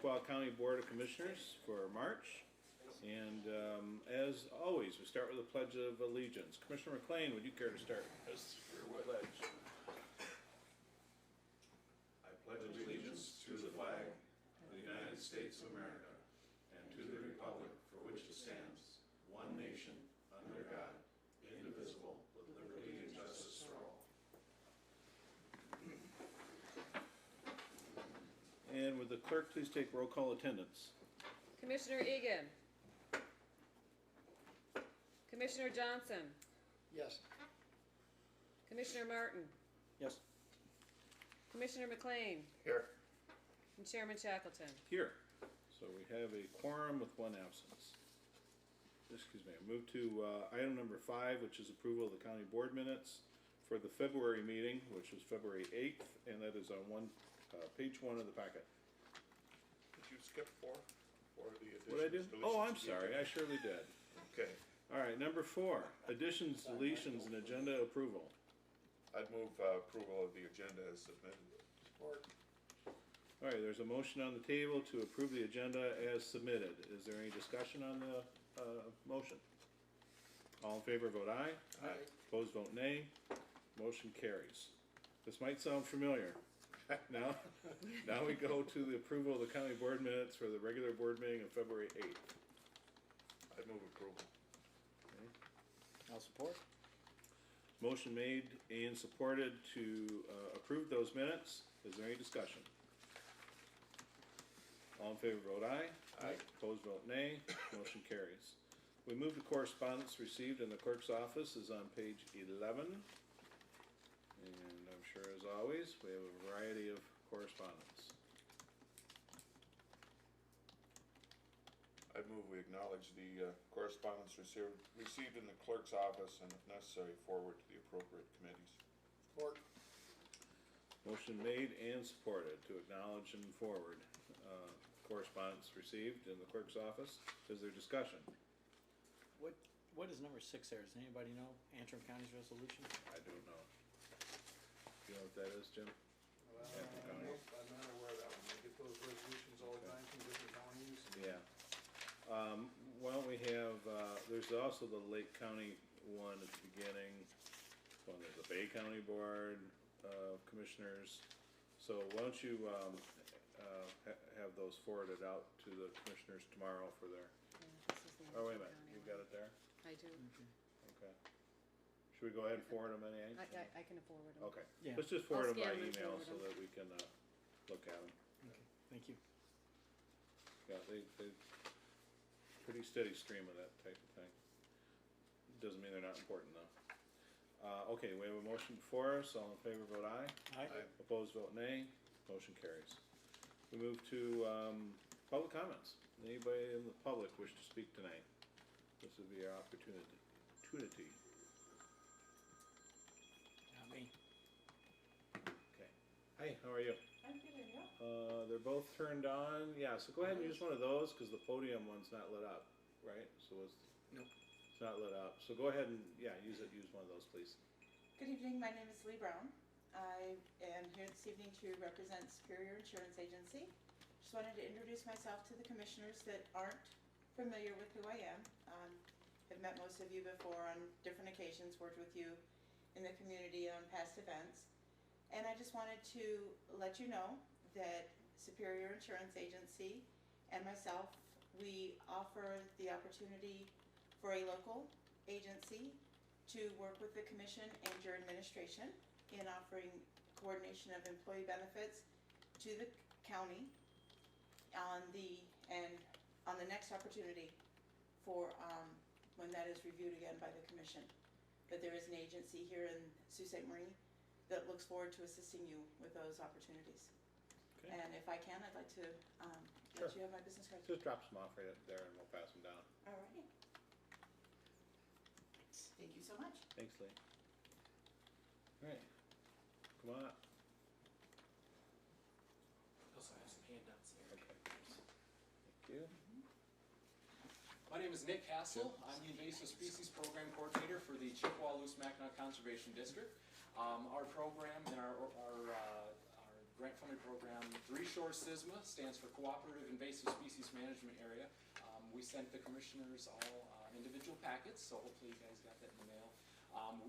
Chippewa County Board of Commissioners for March. And as always, we start with the Pledge of Allegiance. Commissioner McLean, would you care to start us your pledge? I pledge allegiance to the flag of the United States of America and to the republic for which it stands, one nation, under God, indivisible, with liberty and justice for all. And would the clerk please take roll call attendance? Commissioner Egan. Commissioner Johnson. Yes. Commissioner Martin. Yes. Commissioner McLean. Here. And Chairman Shackleton. Here. So we have a quorum with one absence. Excuse me. I move to item number 5, which is approval of the county board minutes for the February meeting, which was February 8th, and that is on page 1 of the packet. Did you skip 4? Or the additions? What did I do? Oh, I'm deletions? sorry. I surely did. Okay. All right, number 4, additions, deletions, and agenda approval. I'd move approval of the agenda as submitted. Support. All right, there's a motion on the table to approve the agenda as submitted. Is there any discussion on the motion? All in favor, vote aye. Aye. Opposed, vote nay. Motion carries. This might sound familiar. Now we go to the approval of the county board minutes for the regular board meeting of February 8th. I'd move approval. Okay. I'll support. Motion made and supported to approve those minutes. Is there any discussion? All in favor, vote aye. Aye. Opposed, vote nay. Motion carries. We move to correspondence received in the clerk's office is on page 11. And I'm sure as always, we have a variety of correspondence. I'd move we acknowledge the correspondence received in the clerk's office and if necessary forward to the appropriate committees. Support. Motion made and supported to acknowledge and forward correspondence received in the clerk's office. Is there discussion? What is number 6 there? Does anybody know? Antrim County's resolution? I don't know. Do you know what that is, Jim? Well, Antrim County. I'm not aware of that one. They get those resolutions all the time from different counties. Yeah. Well, we have, there's also the Lake County one at the beginning. Well, there's the Bay County Board of Commissioners. So why don't you have those forwarded out to the commissioners tomorrow for their, oh, wait a minute, you've got it there? I do. Okay. Should we go ahead and forward them any? I can forward them. Okay. Yeah. Let's just forward I'll them by scan them and email forward so them. that we can look at them. Okay, thank you. Yeah, they pretty steady stream of that type of thing. Doesn't mean they're not important though. Okay, we have a motion before us. All in favor, vote aye. Aye. Opposed, vote nay. Motion carries. We move to public comments. Anybody in the public wish to speak tonight? This would be your opportunity. Not me. Okay. Hi, how are you? I'm good, and you? They're both turned on. Yeah, so go ahead and use one of those because the podium one's not lit up, right? So Nope. it's not lit up. So go ahead and, yeah, use one of those, please. Good evening, my name is Lee Brown. I am here this evening to represent Superior Insurance Agency. Just wanted to introduce myself to the commissioners that aren't familiar with who I am. I've met most of you before on different occasions, worked with you in the community on past events. And I just wanted to let you know that Superior Insurance Agency and myself, we offer the opportunity for a local agency to work with the commission and your administration in offering coordination of employee benefits to the county on the next opportunity for when that is reviewed again by the commission. But there is an agency here in Sault Ste. Marie that looks forward to assisting you with those opportunities. Okay. And if I can, I'd like to Sure. let you have my business card. Just drop some off right there and we'll pass them down. All righty. Thank you so much. Thanks, Lee. All right. Come on up. Also have some handouts here. Okay. Thank you. My name is Nick Castle. I'm the Invasive Species Program Coordinator for the Chippewa Loose Mackinac Conservation District. Our program and our grant-funded program. Three Shores SISMA stands for Cooperative Invasive Species Management Area. We sent the commissioners all individual packets, so hopefully you guys got that in the mail.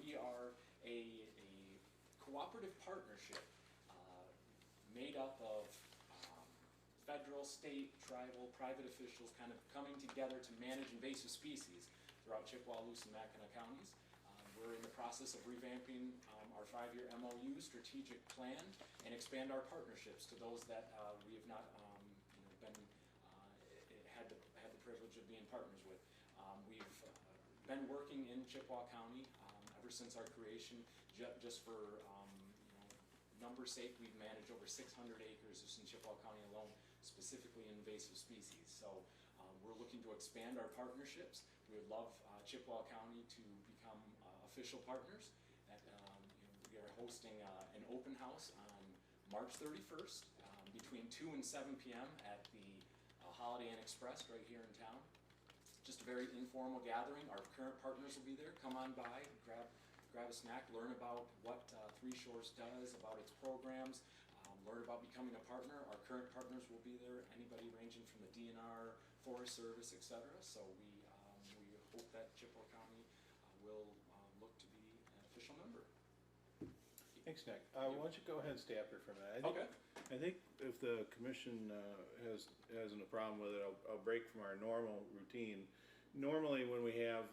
We are a cooperative partnership made up of federal, state, tribal, private officials kind of coming together to manage invasive species throughout Chippewa, Luce, and Mackinac counties. We're in the process of revamping our 5-year MOU strategic plan and expand our partnerships to those that we have not had the privilege of being partners with. We've been working in Chippewa County ever since our creation. Just for number's sake, we've managed over 600 acres just in Chippewa County alone, specifically in invasive species. So we're looking to expand our partnerships. We would love Chippewa County to become official partners. We are hosting an open house on March 31st between 2 and 7 p.m. at the Holiday Inn Express right here in town. Just a very informal gathering. Our current partners will be there. Come on by, grab a snack, learn about what Three Shores does, about its programs, learn about becoming a partner. Our current partners will be there, anybody ranging from the DNR, Forest Service, etc. So we hope that Chippewa County will look to be an official member. Thanks, Nick. Why don't you go ahead and stay up here for a minute? I think if the commission hasn't a problem with it, I'll break from our normal routine. Normally, when we have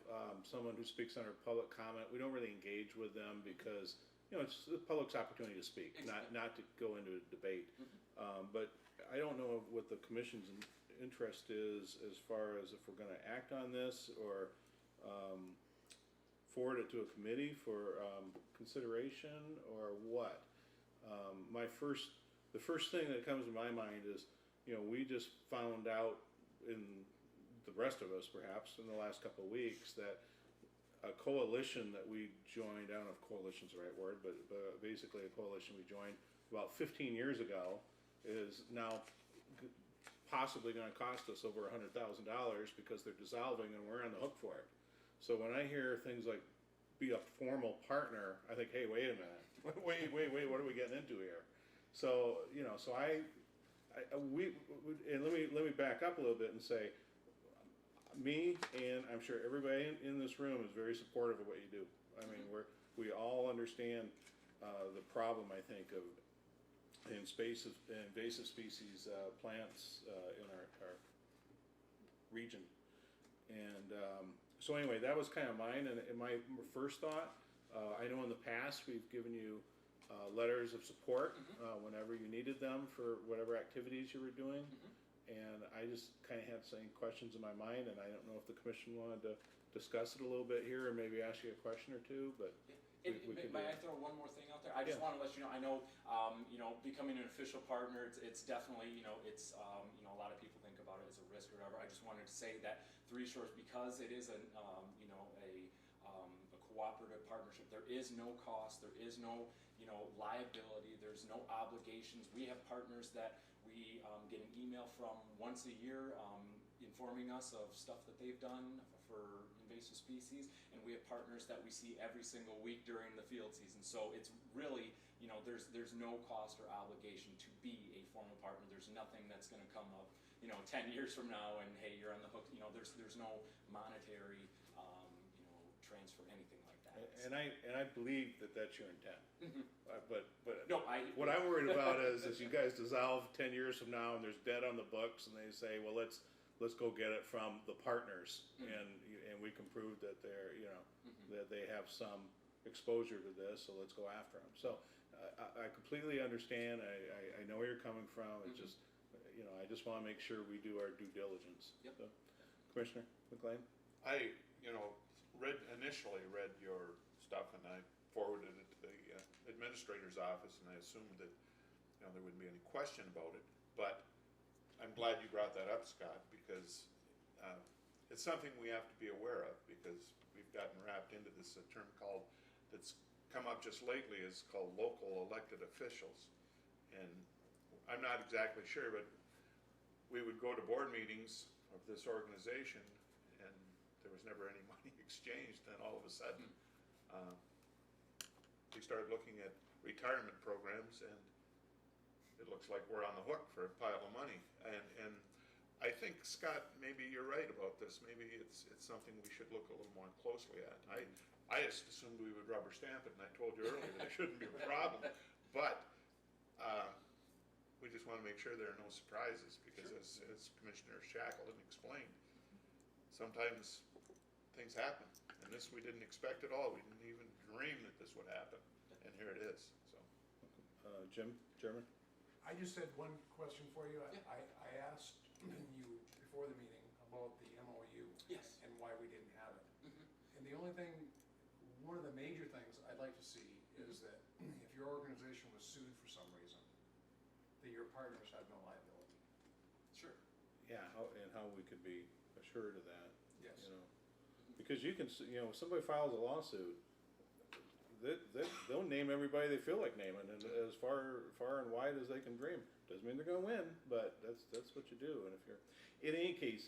someone who speaks under public comment, we don't really engage with them because it's the public's opportunity to speak, exactly. not to go into a debate. But I don't know what the commission's interest is as far as if we're going to act on this or forward it to a committee for consideration or what. The first thing that comes to my mind is, we just found out, in the rest of us perhaps, in the last couple of weeks, that a coalition that we joined, I don't know if coalition's the right word, but basically a coalition we joined about 15 years ago is now possibly going to cost us over $100,000 because they're dissolving and we're on the hook for it. So when I hear things like be a formal partner, I think, hey, wait a minute. wait, what are we getting into here? So, let me back up a little bit and say, me and I'm sure everybody in this room is very supportive of what you do. I mean, we all understand the problem, I think, of invasive species plants in our region. And so anyway, that was kind of mine. And my first thought, I know in the past we've given you letters of support whenever you needed them for whatever activities you were doing. And I just kind of had some questions in my mind, and I don't know if the commission wanted to discuss it a little bit here, or maybe ask you a question or two, but may I throw one more thing out there? I just want to let you know, I know, becoming an official partner, it's definitely, it's, a lot of people think about it as a risk or whatever. I just wanted to say that Three Shores, because it is a cooperative partnership, there is no cost, there is no, liability, there's no obligations. We have partners that we get an email from once a year informing us of stuff that they've done for invasive species, and we have partners that we see every single week during the field season. So it's really, there's no cost or obligation to be a formal partner. There's nothing that's going to come up, 10 years from now and hey, you're on the hook. There's no monetary, transfer, anything like that. And I believe that that's your intent. But no, what I'm worried about is you guys dissolve 10 years from now and there's debt on the books, and they say, well, let's go get it from the partners, and we can prove that they're that they have some exposure to this, so let's go after them. So I completely understand. I know where you're coming from. It's just I just want to make sure we do our due diligence. Yep. So, Commissioner McLean? I, initially read your stuff, and I forwarded it to the administrator's office, and I assumed that, there wouldn't be any question about it. But I'm glad you brought that up, Scott, because it's something we have to be aware of, because we've gotten wrapped into this term that's come up just lately, is called local elected officials. And I'm not exactly sure, but we would go to board meetings of this organization, and there was never any money exchanged. Then all of a sudden, we started looking at retirement programs, and it looks like we're on the hook for a pile of money. And I think, Scott, maybe you're right about this. Maybe it's something we should look a little more closely at. I just assumed we would rubber stamp it, and I told you earlier that it shouldn't be a problem. But we just want to make sure there are no surprises, because as Commissioner Shackleton explained, sometimes things happen. And this we didn't expect at all. We didn't even dream that this would happen. And here it is, so. Jim, Chairman? I just had one question for you. Yeah. I asked you before the meeting about the MOU. Yes. And why we didn't have it. Mhm. And the only thing, one of the major things I'd like to see is that if your organization was sued for some reason, that your partners have no liability. Sure. Yeah, and how we could be assured of that, Yes. you know? Because you can, if somebody files a lawsuit, they'll name everybody they feel like naming, and as far and wide as they can dream. Doesn't mean they're gonna win, but that's what you do. And if you're, in any case,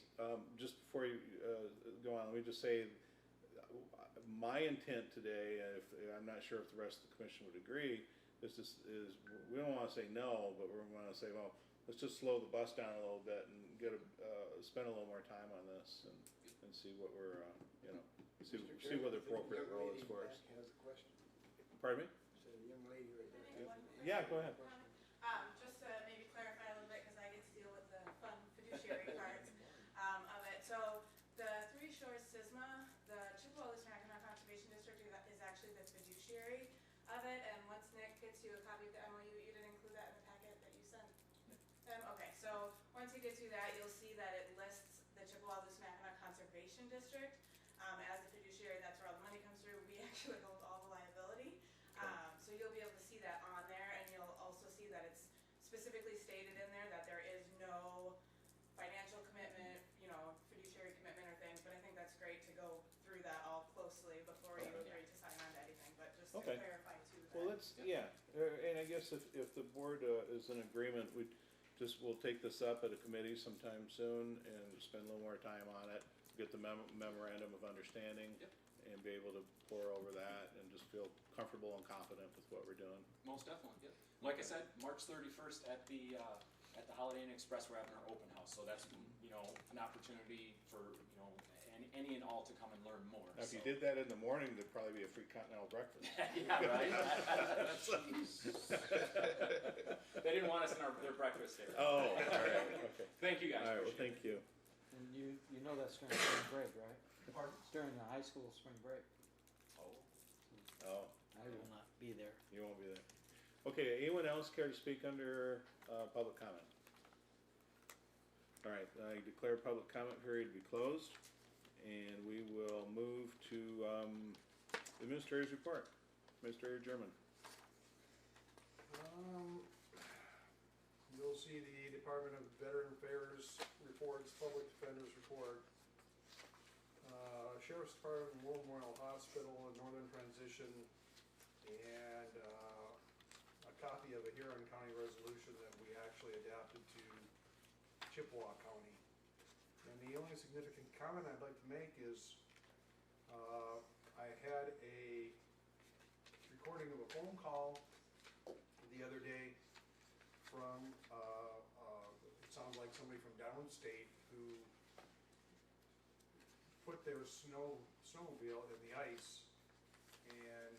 just before you go on, let me just say, my intent today, if I'm not sure if the rest of the commission would agree, is we don't want to say no, but we want to say, well, let's just slow the bus down a little bit and spend a little more time on this and see what we're see what the appropriate role is for us. Has a question. Pardon me? So the young lady right there. Yeah, go ahead. Just to maybe clarify a little bit, because I get to deal with the fun fiduciary parts of it. So the Three Shores SISMA, the Chippewa Mackinac Conservation District is actually the fiduciary of it. And once Nick gets you a copy of the MOU, you didn't include that in the packet that you sent them? Okay, so once he gets you that, you'll see that it lists the Chippewa Mackinac Conservation District as the fiduciary. That's where all the money comes through. We actually hold all the liability. So you'll be able to see that on there, and you'll also see that it's specifically stated in there that there is no financial commitment, fiduciary commitment or things, but I think that's great to go through that all closely before you agree to sign on to anything, but just to Okay. clarify too. Well, and I guess if the board is in agreement, we'll take this up at a committee sometime soon and spend a little more time on it, get the memorandum of understanding. Yep. And be able to pour over that and just feel comfortable and confident with what we're doing. Most definitely, yep. Like I said, March 31st at the Holiday Inn Express, we're having our open house, so that's, an opportunity for, any and all to come and learn more. Now, if you so. did that in the morning, there'd probably be a free continental breakfast. Yeah, right? They didn't want us in their breakfast there. Oh, all right, okay. Thank you guys. All right, well, Appreciate thank you. And you know that's during spring break, right? Pardon? It's during the high school spring break. Oh, I will not be there. you won't be there. Okay, anyone else care to speak under public comment? All right, I declare public comment period to be closed, and we will move to Administrator's report. Administrator German. You'll see the Department of Veteran Affairs reports, Public Defender's report, Sheriff's Department, War Memorial Hospital, and Northern Transition, and a copy of a Huron County resolution that we actually adapted to Chippewa County. And the only significant comment I'd like to make is I had a recording of a phone call the other day from, it sounds like somebody from downstate who put their snowmobile in the ice, and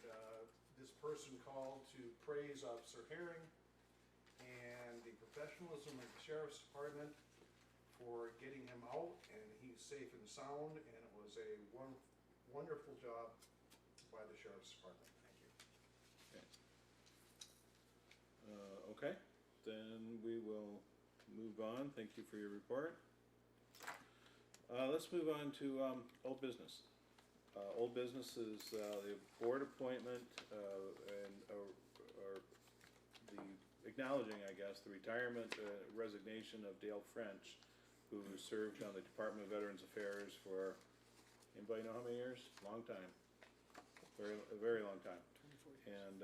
this person called to praise Officer Herring and the professionalism of the Sheriff's Department for getting him out, and he's safe and sound, and it was a wonderful job by the Sheriff's Department. Thank you. Okay, then we will move on. Thank you for your report. Let's move on to old business. Old business is the board appointment and or the acknowledging, I guess, the retirement resignation of Dale French, who served on the Department of Veterans Affairs for, anybody know how many years? Long time. A very long time. 24 years. And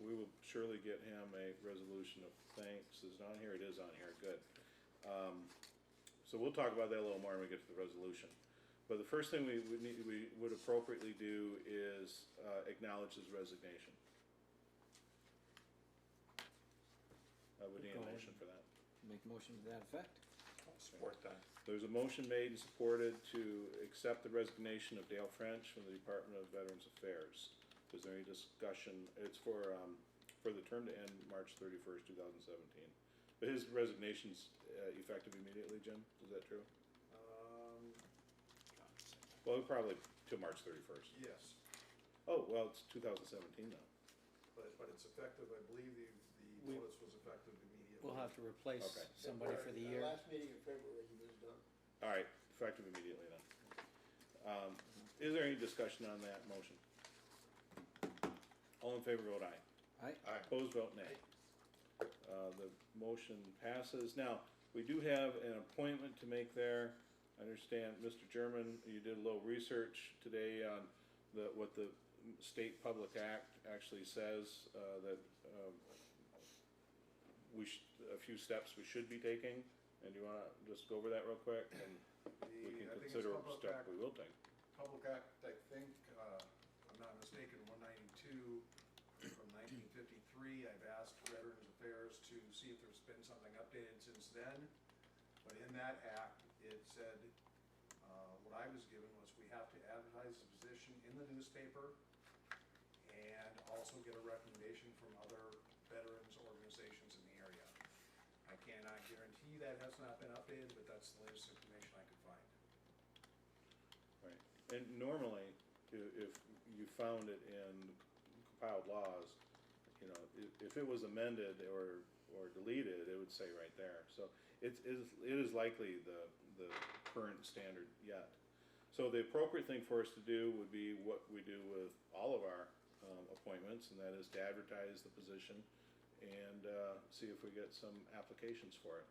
we will surely get him a resolution of thanks. Is it on here? It is on here. Good. So we'll talk about that a little more when we get to the resolution. But the first thing we would appropriately do is acknowledge his resignation. I would need a Go ahead. motion for that. Make a motion to that effect. I'll support that. There's a motion made and supported to accept the resignation of Dale French from the Department of Veterans Affairs. Is there any discussion? It's for the term to end March 31st, 2017. But his resignation's effective immediately, Jim? Is that true? Well, probably till March 31st. Yes, Oh, well, it's 2017 now. but it's effective, I believe the We- notice was effective immediately. We'll have to replace Okay. somebody for the year. Last meeting in February, he was done. All right, effective immediately then. Is there any discussion on that motion? All in favor, vote aye. Aye. Aye. Opposed, vote nay. The motion passes. Now, we do have an appointment to make there. I understand, Mr. German, you did a little research today on what the State Public Act actually says, that a few steps we should be taking. And do you wanna just go over that real quick? And we can I think it's consider a Public step Act- we will take. Public Act, I think, I'm not mistaken, 192 from 1953. I've asked Veterans Affairs to see if there's been something updated since then. But in that act, it said, what I was given was we have to advertise the position in the newspaper and also get a recommendation from other veterans organizations in the area. I cannot guarantee that has not been updated, but that's the latest information I could find. Right, and normally, if you found it in compiled laws, you know, if it was amended or deleted, it would say right there. So it is likely the current standard yet. So the appropriate thing for us to do would be what we do with all of our appointments, and that is to advertise the position and see if we get some applications for it.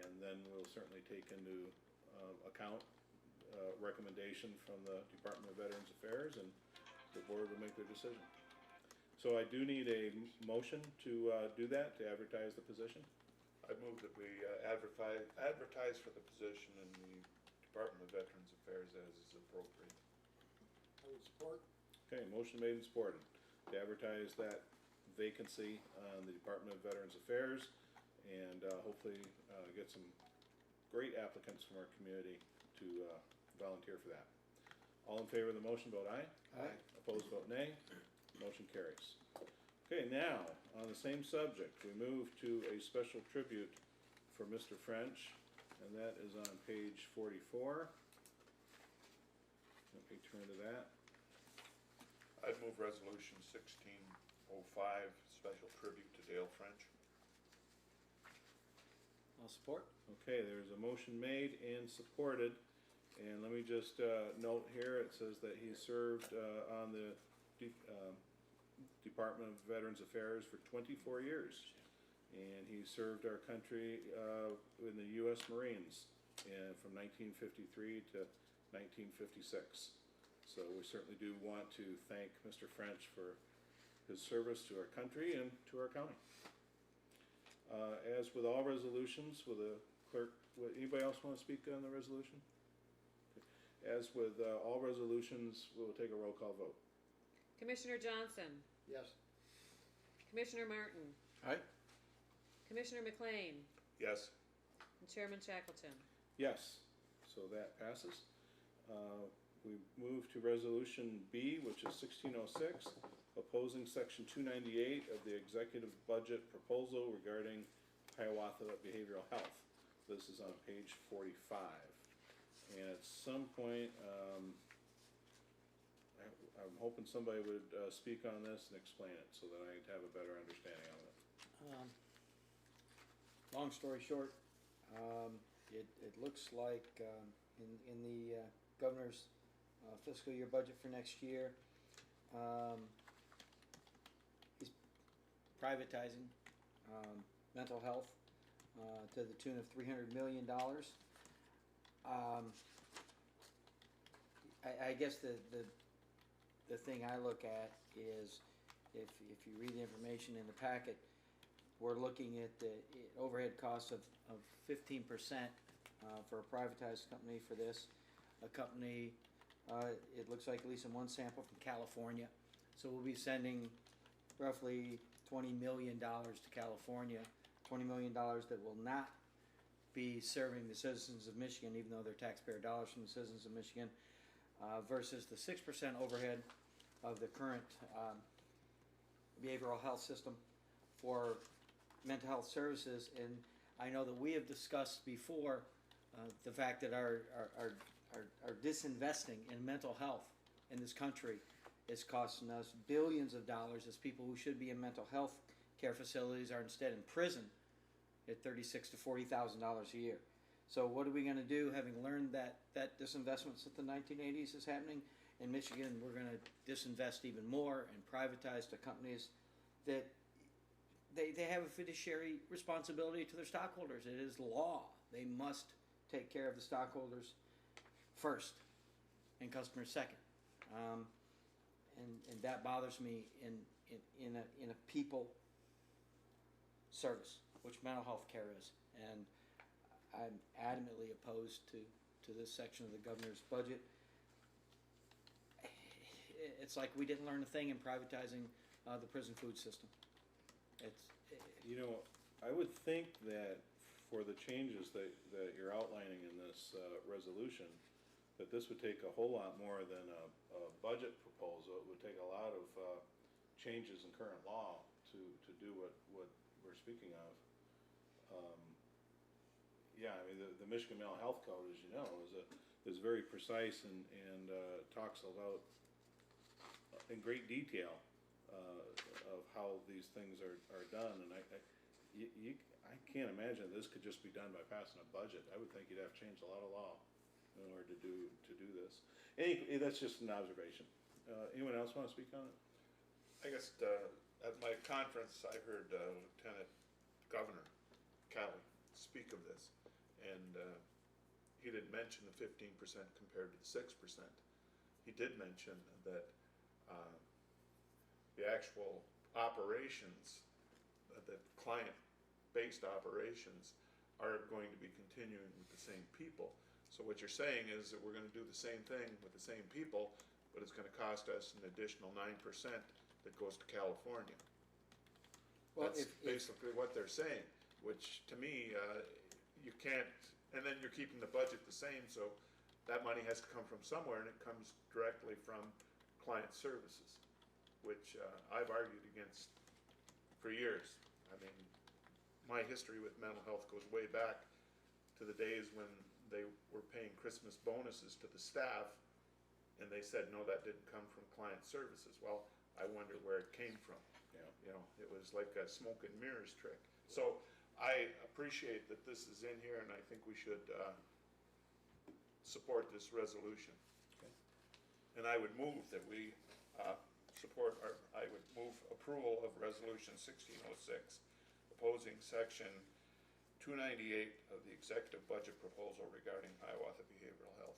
And then we'll certainly take into account recommendation from the Department of Veterans Affairs, and the board will make their decision. So I do need a motion to do that, to advertise the position. I move that we advertise for the position in the Department of Veterans Affairs as is appropriate. I would support. Okay, motion made and supported to advertise that vacancy on the Department of Veterans Affairs, and hopefully get some great applicants from our community to volunteer for that. All in favor of the motion, vote aye. Aye. Opposed, vote nay. Motion carries. Okay, now, on the same subject, we move to a special tribute for Mr. French, and that is on page 44. Let me turn to that. I'd move resolution 1605, special tribute to Dale French. I'll support. Okay, there's a motion made and supported, and let me just note here, it says that he served on the Department of Veterans Affairs for 24 years. And he served our country in the U.S. Marines from 1953 to 1956. So we certainly do want to thank Mr. French for his service to our country and to our county. As with all resolutions, will the clerk, anybody else want to speak on the resolution? As with all resolutions, we'll take a roll call vote. Commissioner Johnson, Yes. Commissioner Martin, Aye. Commissioner McLean, Yes. and Chairman Shackleton. Yes, so that passes. We move to resolution B, which is 1606, opposing section 298 of the executive budget proposal regarding Hiawatha behavioral health. This is on page 45. And at some point, I'm hoping somebody would speak on this and explain it so that I have a better understanding of it. Long story short, it looks like in the governor's fiscal year budget for next year, he's privatizing mental health to the tune of $300 million. I guess the thing I look at is if you read the information in the packet, we're looking at the overhead costs of 15% for a privatized company for this. A company, it looks like at least in one sample from California. So we'll be sending roughly $20 million to California, $20 million that will not be serving the citizens of Michigan, even though they're taxpayer dollars from the citizens of Michigan, versus the 6% overhead of the current behavioral health system for mental health services. And I know that we have discussed before the fact that our disinvesting in mental health in this country is costing us billions of dollars, as people who should be in mental health care facilities are instead in prison at $36,000 to $40,000 a year. So what are we going to do, having learned that disinvestment since the 1980s is happening in Michigan? We're going to disinvest even more and privatize to companies that they have a fiduciary responsibility to their stockholders. It is law. They must take care of the stockholders first and customers second. And that bothers me in a people service, which mental health care is. And I'm adamantly opposed to this section of the governor's budget. It's like we didn't learn a thing in privatizing the prison food system. You know, I would think that for the changes that you're outlining in this resolution, that this would take a whole lot more than a budget proposal. It would take a lot of changes in current law to do what we're speaking of. Yeah, I mean, the Michigan Mental Health Code, as you know, is very precise and talks about in great detail of how these things are done. And I can't imagine this could just be done by passing a budget. I would think you'd have to change a lot of law in order to do this. That's just an observation. Anyone else want to speak on it? I guess at my conference, I heard Lieutenant Governor Kelly speak of this, and he didn't mention the 15% compared to the 6%. He did mention that the actual operations, the client-based operations, are going to be continuing with the same people. So what you're saying is that we're going to do the same thing with the same people, but it's going to cost us an additional 9% that goes to California. Well, That's basically what they're saying, which to me, you can't, and then you're keeping the budget the same, so that money has to come from somewhere, and it comes directly from client services, which I've argued against for years. I mean, my history with mental health goes way back to the days when they were paying Christmas bonuses to the staff, and they said, no, that didn't come from client services. Well, I wonder where it came from. Yeah. You know, it was like a smoke and mirrors trick. So I appreciate that this is in here, and I think we should support this resolution. Okay. And I would move that we I would move approval of resolution 1606, opposing section 298 of the executive budget proposal regarding Hiawatha Behavioral Health.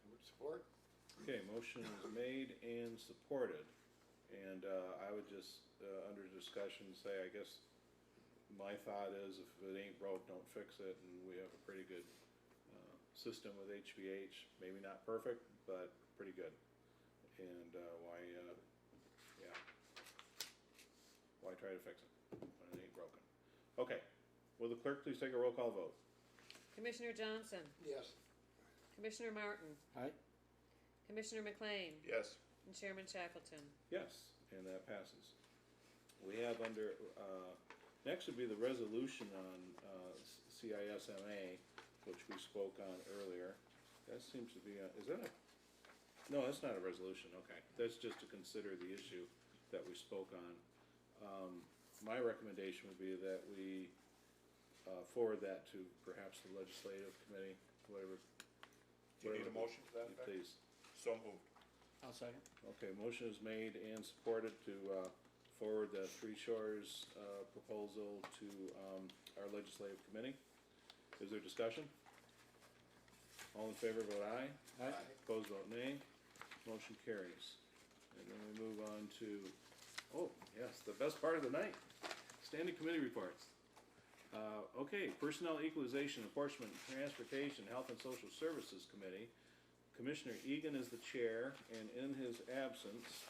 I would support. Okay, motion is made and supported. And I would just, under discussion, say, I guess my thought is if it ain't broke, don't fix it. And we have a pretty good system with HVH. Maybe not perfect, but pretty good. And why try to fix it when it ain't broken? Okay, will the clerk please take a roll call vote? Commissioner Johnson, Yes. Commissioner Martin, Aye. Commissioner McLean, Yes. and Chairman Shackleton. Yes, and that passes. We have under, next would be the resolution on CISMA, which we spoke on earlier. That seems to be, is that a, no, that's not a resolution, okay. That's just to consider the issue that we spoke on. My recommendation would be that we forward that to perhaps the legislative committee, whatever. Do you need a motion to that effect? Please. So moved. I'll second. Okay, motion is made and supported to forward the Three Shores proposal to our legislative committee. Is there discussion? All in favor, vote aye. Aye. Opposed, vote nay. Motion carries. And then we move on to, oh, yes, the best part of the night, standing committee reports. Okay, Personnel Equalization, Enforcement, Transportation, Health and Social Services Committee. Commissioner Egan is the chair, and in his absence,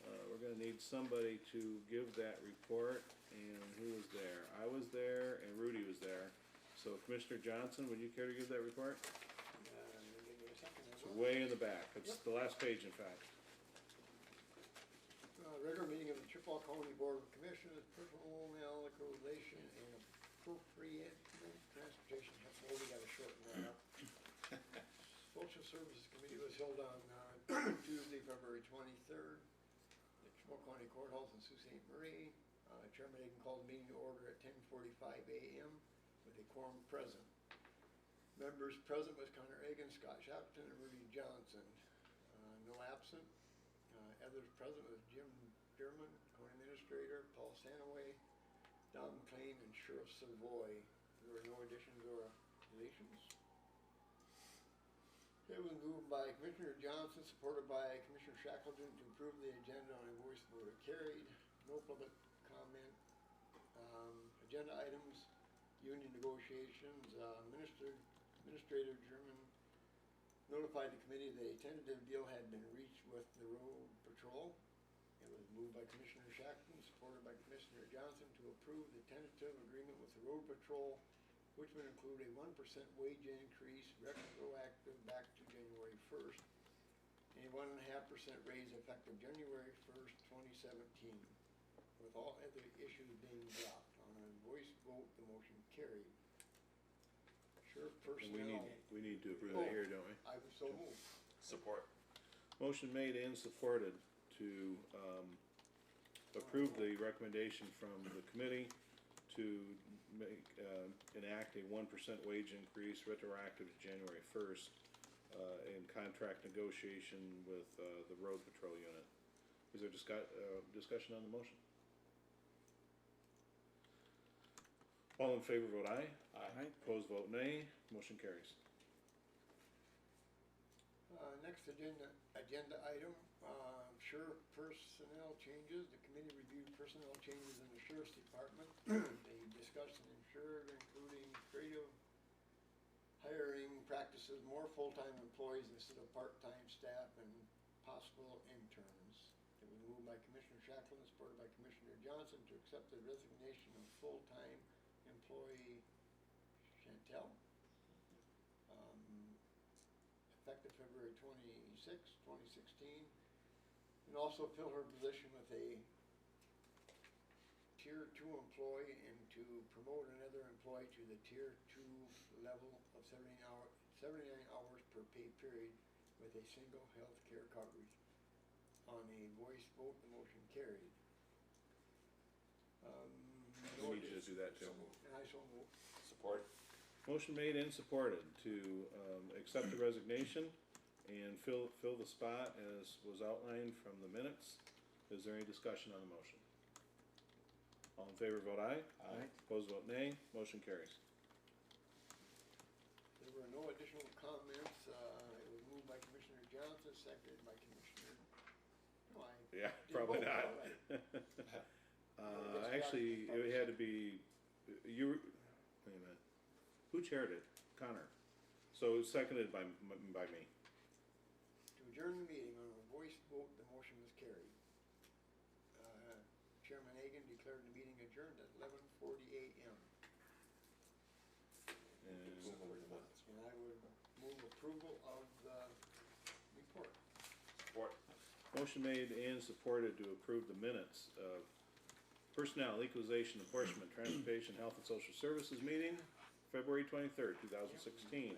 we're gonna need somebody to give that report, and who was there? I was there and Rudy was there. So Commissioner Johnson, would you care to give that report? Give me a second. I It's will. way in the back, it's the last page, in fact. Regular meeting of the Chippewa County Board of Commissioners, Personnel, Equalization, and Appropriate Transportation. Have only got to shorten that up. Social Services Committee was held on Tuesday, February 23rd, at Chippewa County Courthouse in Sault Ste. Marie. Chairman Aiken called the meeting to order at 10:45 a.m. with a quorum present. Members present was Connor Aiken, Scott Shapton, and Rudy Johnson. No absent. Others present was Jim German, County Administrator, Paul Sanaway, Don McLean, and Sheriff Savoy. There were no additions or deletions. It was moved by Commissioner Johnson, supported by Commissioner Shackleton, to approve the agenda on a voice vote. Carried. No public comment. Agenda items, union negotiations, Administrator German notified the committee that a tentative deal had been reached with the road patrol. It was moved by Commissioner Shackleton, supported by Commissioner Johnson, to approve the tentative agreement with the road patrol, which would include a 1% wage increase retroactive back to January 1st, and a 1.5% raise effective January 1st, 2017, with all other issues being dropped. On a voice vote, the motion carried. Sheriff And personnel. we need to approve that here, don't we? I was so moved. Support. Motion made and supported to, approve the recommendation from the committee to make, enact a 1% wage increase retroactive to January 1st, in contract negotiation with, the road patrol unit. Is there discussion on the motion? All in favor vote aye. Aye. Opposed vote nay. Motion carries. Next agenda item, sheriff personnel changes. The committee reviewed personnel changes in the sheriff's department. They discussed and ensured, including creative hiring practices, more full-time employees instead of part-time staff, and possible interns. It was moved by Commissioner Shackleton, supported by Commissioner Johnson, to accept the resignation of full-time employee Chantel, effective February 26, 2016, and also fill her position with a Tier 2 employee, and to promote another employee to the Tier 2 level of 79 hours per pay period with a single health care coverage. On a voice vote, the motion carried. We need you to do that too. And I so move. Support. Motion made and supported to, accept the resignation and fill the spot as was outlined from the minutes. Is there any discussion on the motion? All in favor vote aye. Aye. Opposed vote nay. Motion carries. There were no additional comments. It was moved by Commissioner Johnson, seconded by Commissioner. No, I Yeah, did probably both, not. all right. Actually, it had to be, you, wait a minute. Who chaired it? Connor. So it was seconded by me. To adjourn the meeting on a voice vote, the motion was carried. Chairman Hagan declared the meeting adjourned at 11:40 a.m. And And I would move approval of the report. Support. motion made and supported to approve the minutes of Personnel, Equalization, Enforcement, Transportation, Health and Social Services meeting, February 23rd, 2016,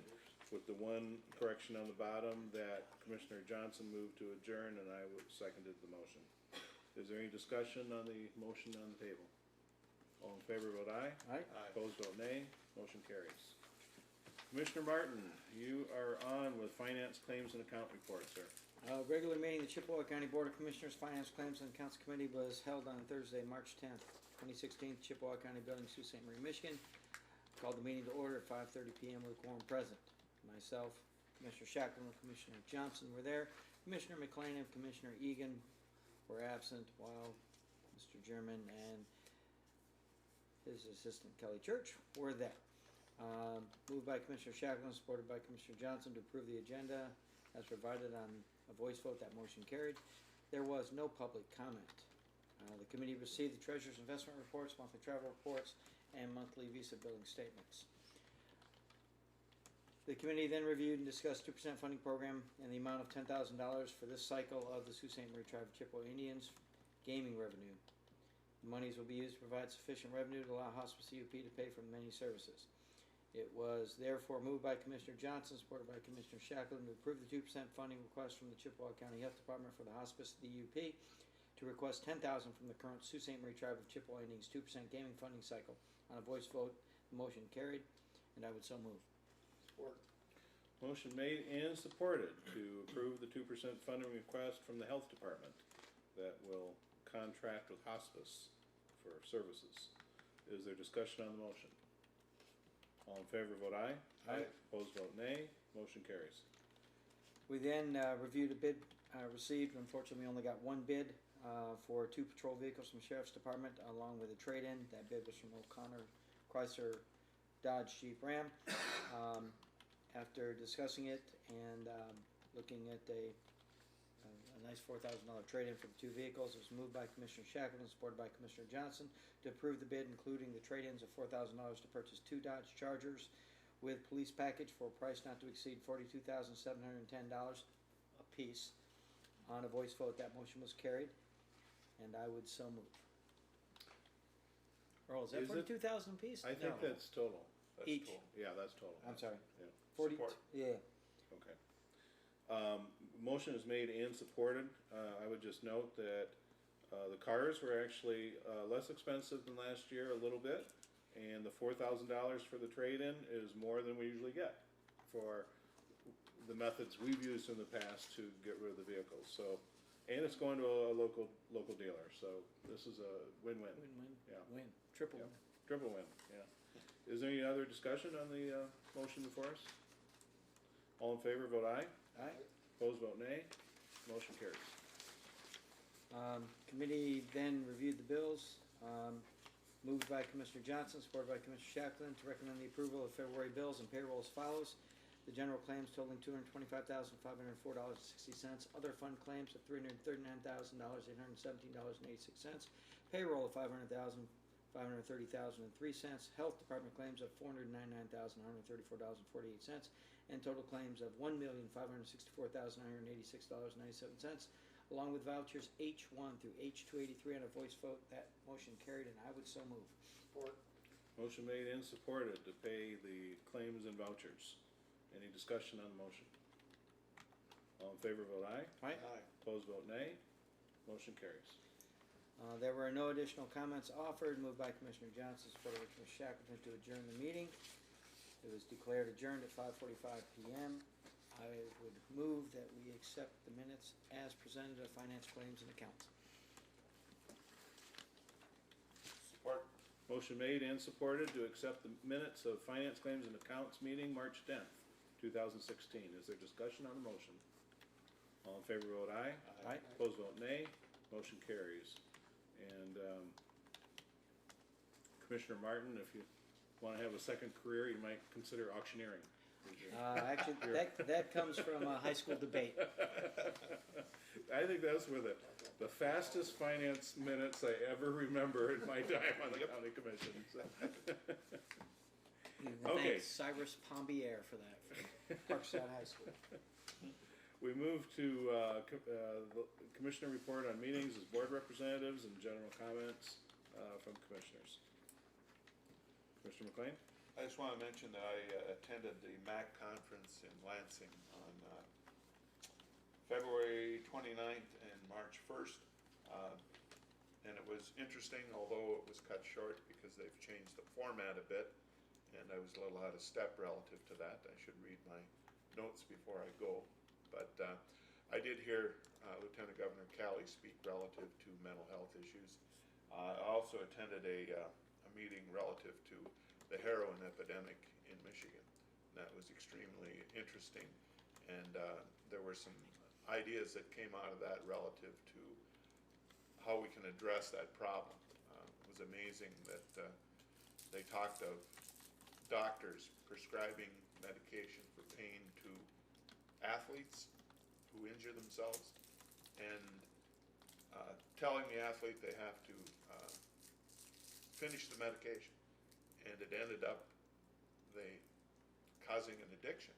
with the one correction on the bottom that Commissioner Johnson moved to adjourn and I seconded the motion. Is there any discussion on the motion on the table? All in favor vote aye. Aye. Opposed vote nay. Motion carries. Commissioner Martin, you are on with Finance, Claims, and Account Report, sir. Regular meeting of the Chippewa County Board of Commissioners Finance Claims and Accounts Committee was held on Thursday, March 10th, 2016, Chippewa County Building, Sault Ste. Marie, Michigan. Called the meeting to order at 5:30 p.m. with a quorum present. Myself, Commissioner Shackleton, and Commissioner Johnson were there. Commissioner McLean and Commissioner Egan were absent, while Mr. German and his assistant Kelly Church were there. Moved by Commissioner Shackleton, supported by Commissioner Johnson, to approve the agenda as provided on a voice vote. That motion carried. There was no public comment. The committee received the treasurer's investment reports, monthly travel reports, and monthly visa billing statements. The committee then reviewed and discussed 2% funding program and the amount of $10,000 for this cycle of the Sault Ste. Marie Tribe of Chippewa Indians gaming revenue. The monies will be used to provide sufficient revenue to allow Hospice CUP to pay for many services. It was therefore moved by Commissioner Johnson, supported by Commissioner Shackleton, to approve the 2% funding request from the Chippewa County Health Department for the Hospice DUP to request $10,000 from the current Sault Ste. Marie Tribe of Chippewa Indians 2% gaming funding cycle. On a voice vote, the motion carried, and I would so move. Support. Motion made and supported to approve the 2% funding request from the Health Department that will contract with hospice for services. Is there discussion on the motion? All in favor, vote aye. Aye. Opposed, vote nay. Motion carries. We then reviewed a bid received. Unfortunately, we only got one bid for 2 patrol vehicles from the Sheriff's Department, along with a trade-in. That bid was from O'Connor Chrysler Dodge Jeep Ram. After discussing it and looking at a nice $4,000 trade-in for the 2 vehicles, it was moved by Commissioner Shackleton, supported by Commissioner Johnson, to approve the bid, including the trade-ins of $4,000 to purchase 2 Dodge Chargers with police package for a price not to exceed $42,710 a piece. On a voice vote, that motion was carried, and I would so move. Earl, is that Is it? 42,000 a piece? I think No. that's total. That's Each. total. Yeah, that's total. I'm sorry. Yeah. 40. Support. Yeah. Okay. Motion is made and supported. I would just note that the cars were actually less expensive than last year, a little bit, and the $4,000 for the trade-in is more than we usually get for the methods we've used in the past to get rid of the vehicles. So, and it's going to a local dealer, so this is a win-win. Win-win. Yeah. Win. Triple Yep. win. Triple win, yeah. Is there any other discussion on the motion before us? All in favor, vote aye. Aye. Opposed, vote nay. Motion carries. Committee then reviewed the bills, moved by Commissioner Johnson, supported by Commissioner Shackleton, to recommend the approval of February bills and payroll as follows. The general claims totaling $225,504.60, other fund claims of $339,817.86, payroll of $500,530.03, health department claims of $499,134.48, and total claims of $1,564,986.97, along with vouchers H1 through H283 on a voice vote. That motion carried, and I would so move. Support. Motion made and supported to pay the claims and vouchers. Any discussion on the motion? All in favor, vote aye. Aye. Opposed, vote nay. Motion carries. There were no additional comments offered. Moved by Commissioner Johnson, supported by Commissioner Shackleton, to adjourn the meeting. It was declared adjourned at 5:45 p.m. I would move that we accept the minutes as presented of finance claims and accounts. Support. Motion made and supported to accept the minutes of Finance Claims and Accounts meeting, March 10th, 2016. Is there discussion on the motion? All in favor, vote aye. Aye. Opposed, vote nay. Motion carries. And Commissioner Martin, if you want to have a second career, you might consider auctioneering. Actually, that comes from a high school debate. I think that's where the fastest finance minutes I ever remember in my time on the county commission. You can Okay. thank Cyrus Pombier for that, from Parkside High School. We move to the commissioner report on meetings as board representatives and general comments from commissioners. Commissioner McLean? I just want to mention that I attended the MAC conference in Lansing on February 29th and March 1st. And it was interesting, although it was cut short because they've changed the format a bit. And I was a little out of step relative to that. I should read my notes before I go. But I did hear Lieutenant Governor Calley speak relative to mental health issues. I also attended a meeting relative to the heroin epidemic in Michigan. And that was extremely interesting. And there were some ideas that came out of that relative to how we can address that problem. It was amazing that they talked of doctors prescribing medication for pain to athletes who injure themselves, and telling the athlete they have to finish the medication. And it ended up causing an addiction,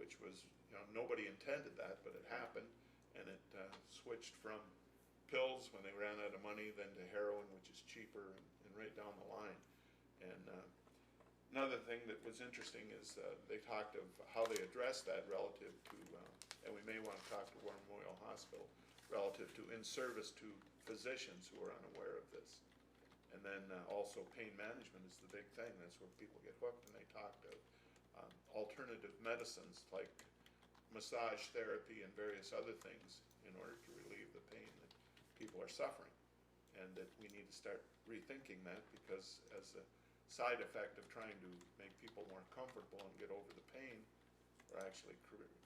which was, nobody intended that, but it happened. And it switched from pills when they ran out of money, then to heroin, which is cheaper and right down the line. And another thing that was interesting is they talked of how they addressed that relative to, and we may want to talk to War Memorial Hospital, relative to in-service to physicians who are unaware of this. And then also pain management is the big thing. That's where people get hooked, and they talked of alternative medicines like massage therapy and various other things in order to relieve the pain that people are suffering. And that we need to start rethinking that, because as a side effect of trying to make people more comfortable and get over the pain, we're actually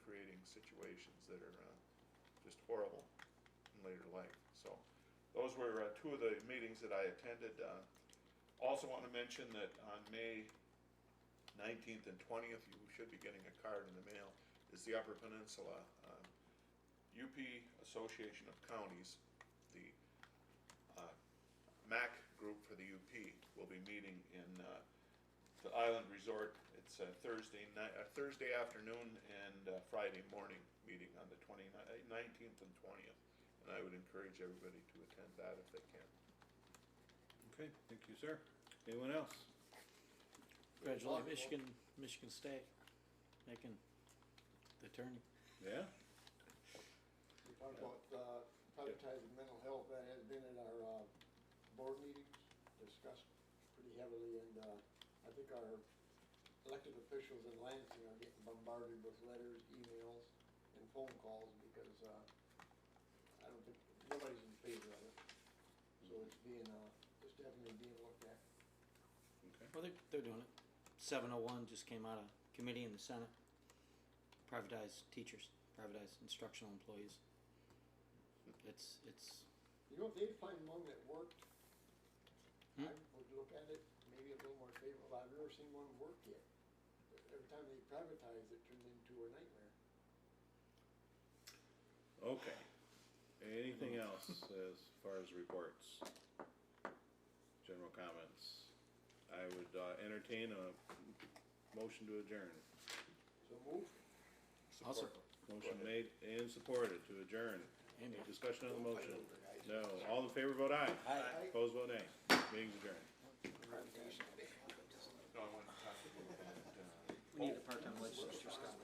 creating situations that are just horrible in later life. So those were two of the meetings that I attended. Also want to mention that on May 19th and 20th, you should be getting a card in the mail, is the Upper Peninsula UP Association of Counties, the MAC group for the UP, will be meeting in the Island Resort. It's Thursday afternoon and Friday morning meeting on the 19th and 20th. And I would encourage everybody to attend that if they can. Okay, thank you, sir. Anyone else? Congratulate Michigan State, making the tourney. Yeah? We talked about privatizing mental health. That has been at our board meetings, discussed pretty heavily, and I think our elected officials in Lansing are getting bombarded with letters, emails, and phone calls, because I don't think, nobody's in favor of it. So it's definitely being looked at. Okay. Well, they're doing it. 701 just came out of committee in the Senate. Privatized teachers, privatized instructional employees. It's You know, if they'd find one that worked, Hmm? I would look at it maybe a little more favorable. I've never seen one work yet. Every time they privatize, it turns into a nightmare. Okay. Anything else as far as reports? General comments? I would entertain a motion to adjourn. So move. I'll support. Motion made and supported to adjourn. Amen. Any discussion on the motion? No. All in favor, vote aye. Aye. Opposed, vote nay. Meeting's adjourned. No, I want to talk about that. We need a part-time legislature, Scott.